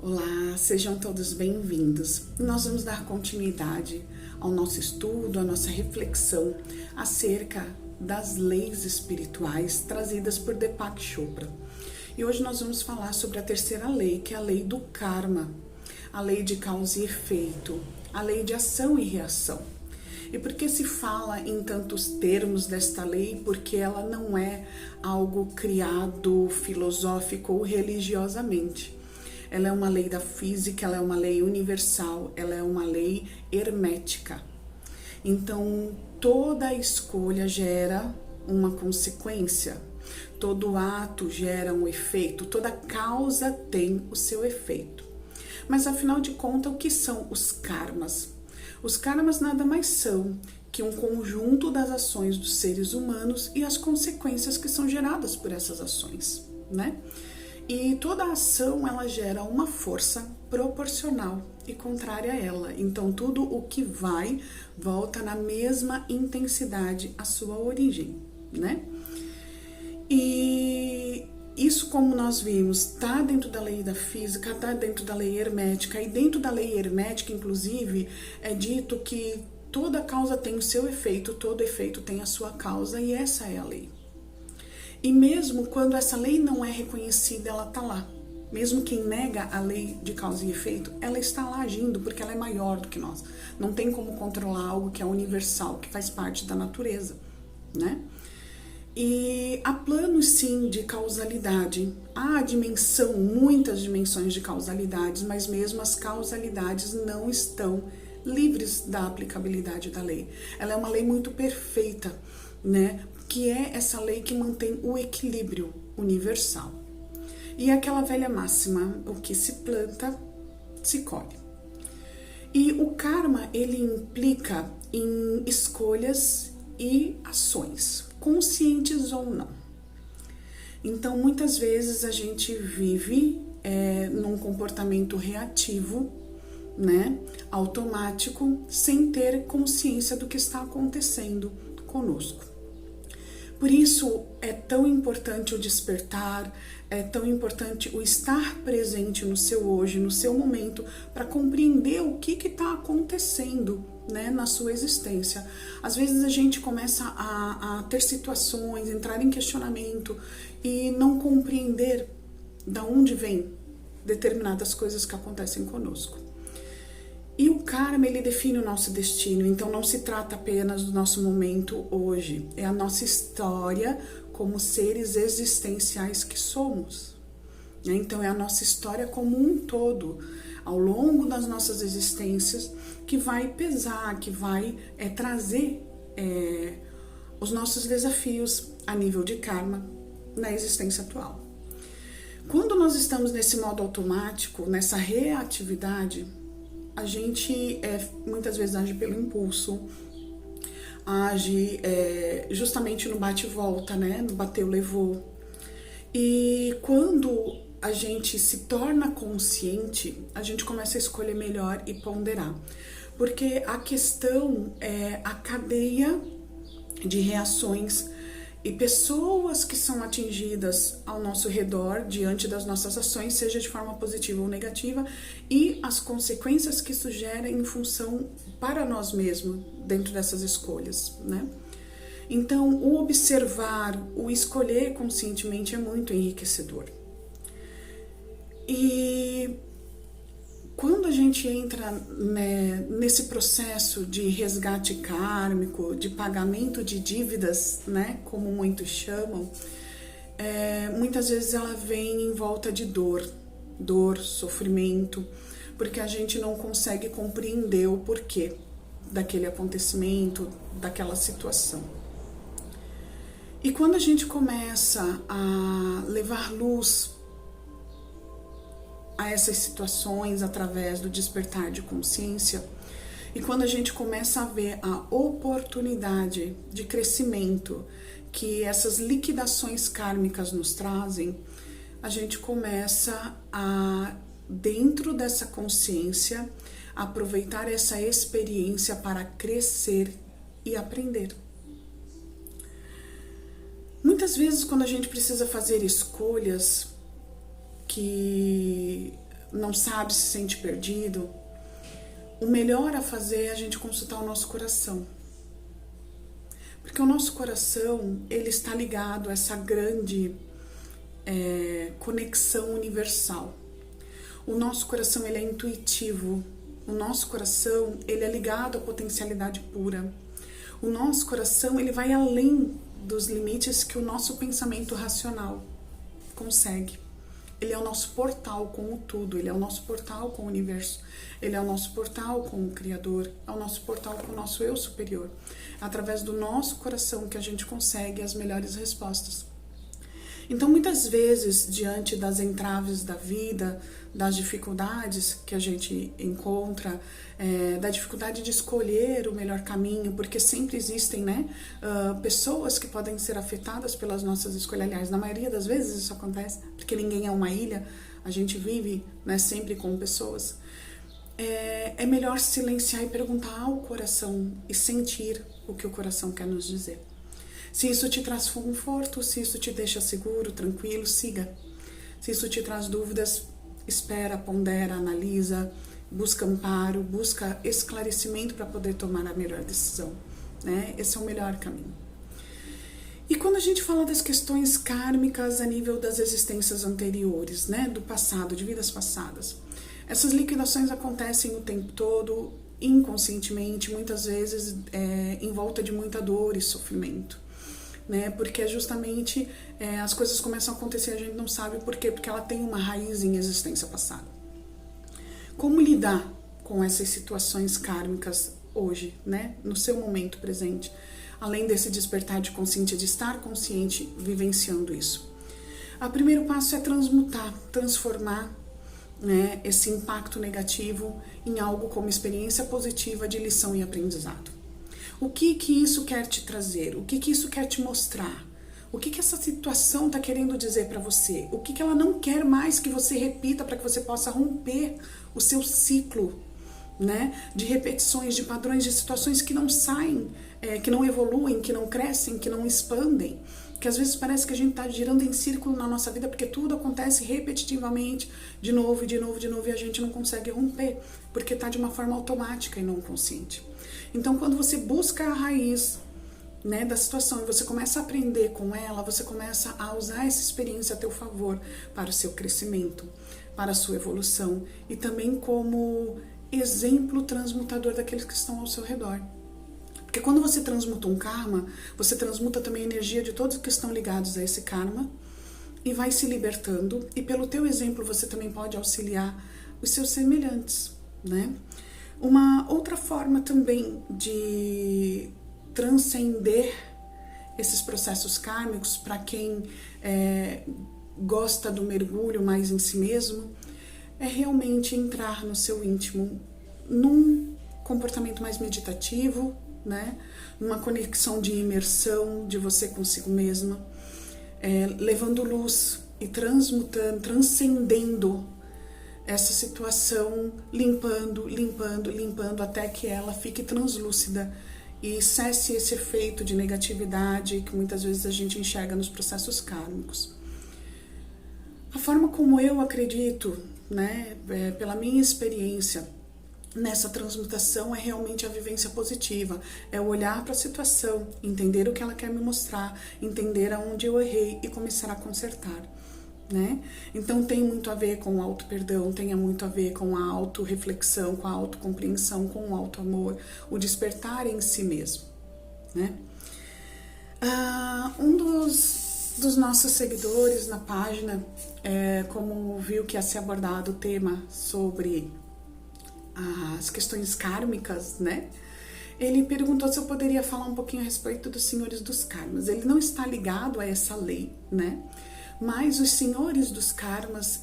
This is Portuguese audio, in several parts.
Olá, sejam todos bem-vindos. Nós vamos dar continuidade ao nosso estudo, à nossa reflexão acerca das leis espirituais trazidas por Deepak Chopra. E hoje nós vamos falar sobre a terceira lei, que é a lei do karma, a lei de causa e efeito, a lei de ação e reação. E por que se fala em tantos termos desta lei? Porque ela não é algo criado filosófico ou religiosamente. Ela é uma lei da física, ela é uma lei universal, ela é uma lei hermética. Então, toda escolha gera uma consequência, todo ato gera um efeito, toda causa tem o seu efeito. Mas, afinal de contas, o que são os karmas? Os karmas nada mais são que um conjunto das ações dos seres humanos e as consequências que são geradas por essas ações, né? E toda ação, ela gera uma força proporcional e contrária a ela. Então, tudo o que vai, volta na mesma intensidade à sua origem, né? E isso, como nós vimos, está dentro da lei da física, está dentro da lei hermética. E dentro da lei hermética, inclusive, é dito que toda causa tem o seu efeito, todo efeito tem a sua causa, e essa é a lei. E mesmo quando essa lei não é reconhecida, ela está lá. Mesmo quem nega a lei de causa e efeito, ela está lá agindo porque ela é maior do que nós. Não tem como controlar algo que é universal, que faz parte da natureza, né? E há planos, sim, de causalidade. Há dimensão, muitas dimensões de causalidades, mas mesmo as causalidades não estão livres da aplicabilidade da lei. Ela é uma lei muito perfeita, né? Que é essa lei que mantém o equilíbrio universal. E aquela velha máxima, o que se planta, se colhe. E o karma, ele implica em escolhas e ações, conscientes ou não. Então, muitas vezes a gente vive num comportamento reativo, né, automático, sem ter consciência do que está acontecendo conosco. Por isso é tão importante o despertar, é tão importante o estar presente no seu hoje, no seu momento, para compreender o que está acontecendo, né, na sua existência. Às vezes a gente começa a ter situações, entrar em questionamento e não compreender de onde vem determinadas coisas que acontecem conosco. E o karma, ele define o nosso destino, então não se trata apenas do nosso momento hoje, é a nossa história como seres existenciais que somos. Então é a nossa história como um todo, ao longo das nossas existências, que vai pesar, que vai trazer os nossos desafios a nível de karma na existência atual. Quando nós estamos nesse modo automático, nessa reatividade, a gente muitas vezes age pelo impulso, age justamente no bate e volta, né? No bateu, levou. E quando a gente se torna consciente, a gente começa a escolher melhor e ponderar. Porque a questão é a cadeia de reações e pessoas que são atingidas ao nosso redor diante das nossas ações, seja de forma positiva ou negativa, e as consequências que isso gera em função para nós mesmos dentro dessas escolhas, né? Então, o observar, o escolher conscientemente é muito enriquecedor. E quando a gente entra, né, nesse processo de resgate kármico, de pagamento de dívidas, né, como muitos chamam, muitas vezes ela vem em volta de dor, sofrimento, porque a gente não consegue compreender o porquê daquele acontecimento, daquela situação. E quando a gente começa a levar luz a essas situações através do despertar de consciência, e quando a gente começa a ver a oportunidade de crescimento que essas liquidações kármicas nos trazem, a gente começa a, dentro dessa consciência, aproveitar essa experiência para crescer e aprender. Muitas vezes, quando a gente precisa fazer escolhas que não sabe, se sente perdido, o melhor a fazer é a gente consultar o nosso coração. Porque o nosso coração, ele está ligado a essa grande conexão universal. O nosso coração, ele é intuitivo. O nosso coração, ele é ligado à potencialidade pura. O nosso coração, ele vai além dos limites que o nosso pensamento racional consegue. Ele é o nosso portal com o tudo, ele é o nosso portal com o universo, ele é o nosso portal com o Criador, é o nosso portal com o nosso eu superior. É através do nosso coração que a gente consegue as melhores respostas. Então, muitas vezes, diante das entraves da vida, das dificuldades que a gente encontra, da dificuldade de escolher o melhor caminho, porque sempre existem, né, pessoas que podem ser afetadas pelas nossas escolhas. Aliás, na maioria das vezes isso acontece, porque ninguém é uma ilha, a gente vive, né, sempre com pessoas. É melhor silenciar e perguntar ao coração e sentir o que o coração quer nos dizer. Se isso te traz conforto, se isso te deixa seguro, tranquilo, siga. Se isso te traz dúvidas, espera, pondera, analisa, busca amparo, busca esclarecimento para poder tomar a melhor decisão, né? Esse é o melhor caminho. E quando a gente fala das questões kármicas a nível das existências anteriores, né, do passado, de vidas passadas, essas liquidações acontecem o tempo todo, inconscientemente, muitas vezes em volta de muita dor e sofrimento. Né? Porque é justamente as coisas começam a acontecer, a gente não sabe por quê, porque ela tem uma raiz em existência passada. Como lidar com essas situações kármicas hoje, né? No seu momento presente, além desse despertar de consciência, de estar consciente vivenciando isso? O primeiro passo é transmutar, transformar, né, esse impacto negativo em algo como experiência positiva de lição e aprendizado. O que isso quer te trazer? O que isso quer te mostrar? O que essa situação está querendo dizer para você? O que ela não quer mais que você repita para que você possa romper o seu ciclo, né, de repetições, de padrões, de situações que não saem, que não evoluem, que não crescem, que não expandem, que às vezes parece que a gente está girando em círculo na nossa vida porque tudo acontece repetitivamente, de novo, e a gente não consegue romper, porque está de uma forma automática e não consciente. Então, quando você busca a raiz, né, da situação e você começa a aprender com ela, você começa a usar essa experiência a teu favor para o seu crescimento, para a sua evolução e também como exemplo transmutador daqueles que estão ao seu redor. Porque quando você transmuta um karma, você transmuta também a energia de todos que estão ligados a esse karma e vai se libertando, e pelo teu exemplo você também pode auxiliar os seus semelhantes, né? Uma outra forma também de transcender esses processos kármicos, para quem gosta do mergulho mais em si mesmo, é realmente entrar no seu íntimo, num comportamento mais meditativo, né? Numa conexão de imersão de você consigo mesma, levando luz e transmutando, transcendendo essa situação, limpando até que ela fique translúcida e cesse esse efeito de negatividade que muitas vezes a gente enxerga nos processos kármicos. A forma como eu acredito, né, pela minha experiência nessa transmutação, é realmente a vivência positiva, é o olhar para a situação, entender o que ela quer me mostrar, entender aonde eu errei e começar a consertar. Né? Então tem muito a ver com o auto-perdão, tem muito a ver com a auto-reflexão, com a autocompreensão, com o auto-amor, o despertar em si mesmo, né? Um dos nossos seguidores na página, como viu que ia ser abordado o tema sobre as questões kármicas, né? Ele perguntou se eu poderia falar um pouquinho a respeito dos senhores dos karmas. Ele não está ligado a essa lei, né? Mas os senhores dos karmas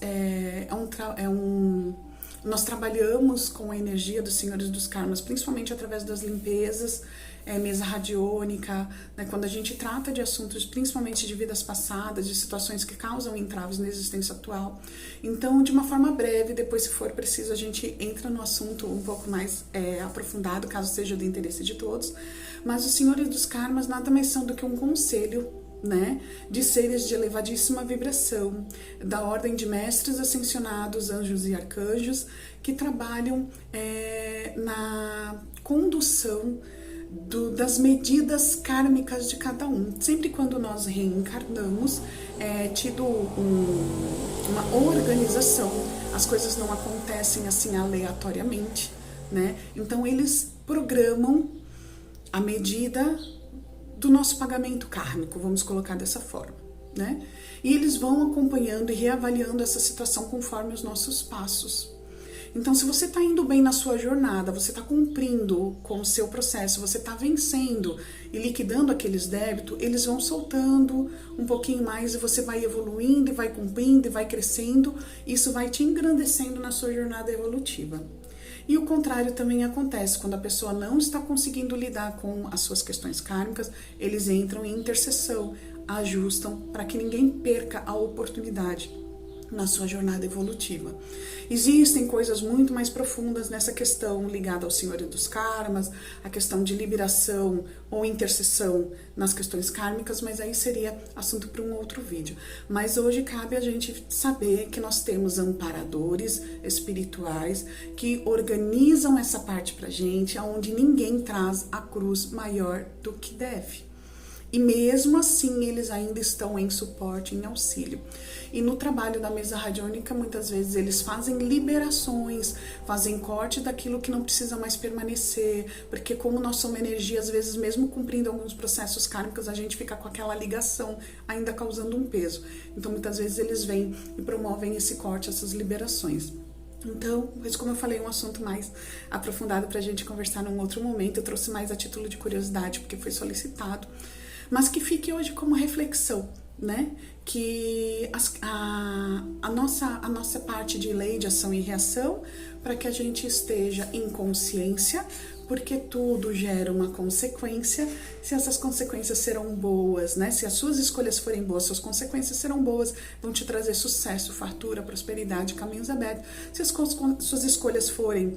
nós trabalhamos com a energia dos senhores dos karmas, principalmente através das limpezas, mesa radiônica, né, quando a gente trata de assuntos principalmente de vidas passadas, de situações que causam entraves na existência atual. Então, de uma forma breve, depois, se for preciso, a gente entra no assunto um pouco mais aprofundado, caso seja do interesse de todos. Mas os senhores dos karmas nada mais são do que um conselho, né, de seres de elevadíssima vibração, da ordem de mestres ascensionados, anjos e arcanjos, que trabalham na condução das medidas kármicas de cada um. Sempre quando nós reencarnamos, é tido uma organização, as coisas não acontecem assim aleatoriamente, né? Então eles programam a medida do nosso pagamento kármico, vamos colocar dessa forma, né? E eles vão acompanhando e reavaliando essa situação conforme os nossos passos. Então, se você está indo bem na sua jornada, você está cumprindo com o seu processo, você está vencendo e liquidando aqueles débitos, eles vão soltando um pouquinho mais e você vai evoluindo e vai cumprindo e vai crescendo. Isso vai te engrandecendo na sua jornada evolutiva. E o contrário também acontece, quando a pessoa não está conseguindo lidar com as suas questões kármicas, eles entram em intercessão, ajustam para que ninguém perca a oportunidade na sua jornada evolutiva. Existem coisas muito mais profundas nessa questão ligada ao Senhor dos Karmas, a questão de liberação ou intercessão nas questões kármicas, mas aí seria assunto para um outro vídeo. Mas hoje cabe a gente saber que nós temos amparadores espirituais que organizam essa parte pra gente, onde ninguém traz a cruz maior do que deve. E mesmo assim, eles ainda estão em suporte, em auxílio. E no trabalho da mesa radiônica, muitas vezes eles fazem liberações, fazem corte daquilo que não precisa mais permanecer, porque como nós somos energia, às vezes mesmo cumprindo alguns processos kármicos, a gente fica com aquela ligação, ainda causando um peso. Então, muitas vezes eles vêm e promovem esse corte, essas liberações. Então, mas como eu falei, é um assunto mais aprofundado para a gente conversar num outro momento. Eu trouxe mais a título de curiosidade, porque foi solicitado. Mas que fique hoje como reflexão, né? Que a nossa parte de lei de ação e reação, para que a gente esteja em consciência, porque tudo gera uma consequência. Se essas consequências serão boas, né? Se as suas escolhas forem boas, suas consequências serão boas, vão te trazer sucesso, fartura, prosperidade, caminhos abertos. Se as suas escolhas forem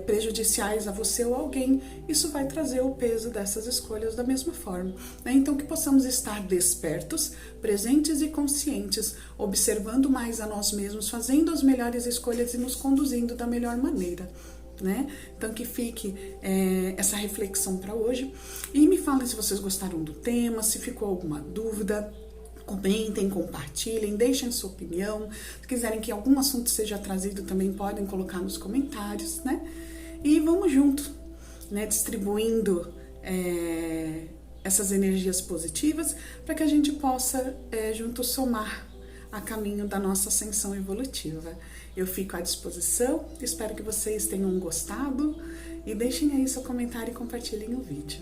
prejudiciais a você ou alguém, isso vai trazer o peso dessas escolhas da mesma forma, né? Então que possamos estar despertos, presentes e conscientes, observando mais a nós mesmos, fazendo as melhores escolhas e nos conduzindo da melhor maneira, né? Então que fique essa reflexão para hoje. E me falem se vocês gostaram do tema, se ficou alguma dúvida. Comentem, compartilhem, deixem sua opinião. Se quiserem que algum assunto seja trazido, também podem colocar nos comentários, né? E vamos junto, né? Distribuindo essas energias positivas para que a gente possa junto somar a caminho da nossa ascensão evolutiva. Eu fico à disposição, espero que vocês tenham gostado e deixem aí seu comentário e compartilhem o vídeo.